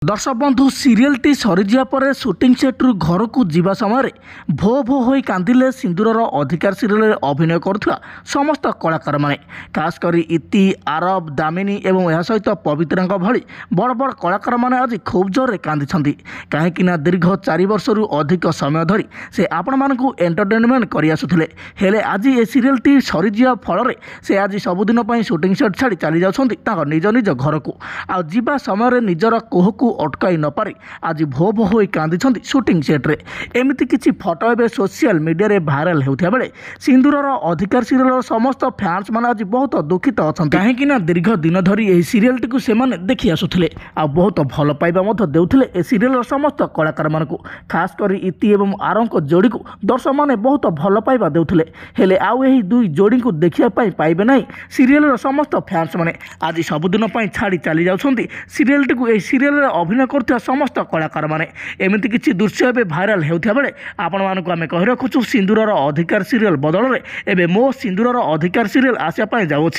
दर्शक बंधु सीरियलटी सरीजा पर सुटिंग सेट्रु घर को जीवा समय भो भो हो कांदिले सिंदूरर अधिकार सीरियल अभिनय करुवा समस्त कलाकार माने खासकर इति आरब दामिनी एवं यह सहित पवित्रा भली बड़ बड़ कलाकार माने आज खूब जोर कांदी कहीं दीर्घ 4 वर्ष अधिक समय धरी से आपण मानकु एंटरटेनमेंट कर आसुथिले हेले आज ए सीरियलटी सरीजा फल से आज सबुदिन सुटिंग सेट छाड़ी चली जाउछन्ती निज निज घर को आ जीवा समय निजर कोहकु अटकाई न पारि आज भो भो हो कांदी सुटिंग सेट्रे एमती किसी फटो एवं सोशल मीडिया रे भाइराल होता बेले सिंदूरर अधिकार सीरियल समस्त फैंस मान आज बहुत दुखित अच्छा कहीं दीर्घ दिन धरी यह सीरियल टी से देखी आसुले आ बहुत भल पाइबा देउथिले ए सीरियल समस्त कलाकार मान खास कर इति एवं आरंक जोड़ी को दर्शक मैंने बहुत भल पाइबा देउथिले हेले आउ एही दुई जोड़ी को देखिया पाइबे नहीं सीरियल समस्त फैंस माने आज सबुदिन छाड़ी चली जाउछन्ती सीरियल टी ए सीरियल अभिनय कर समस्त कलाकार माने एमती किसी दृश्य ए भाइराल होता बेले आपण मानक आम कही रखुचु सिंदूरर अधिकार सीरियल बदल में एवं मो सिंदूरर अधिकार सीरियल आसापा जाऊँ।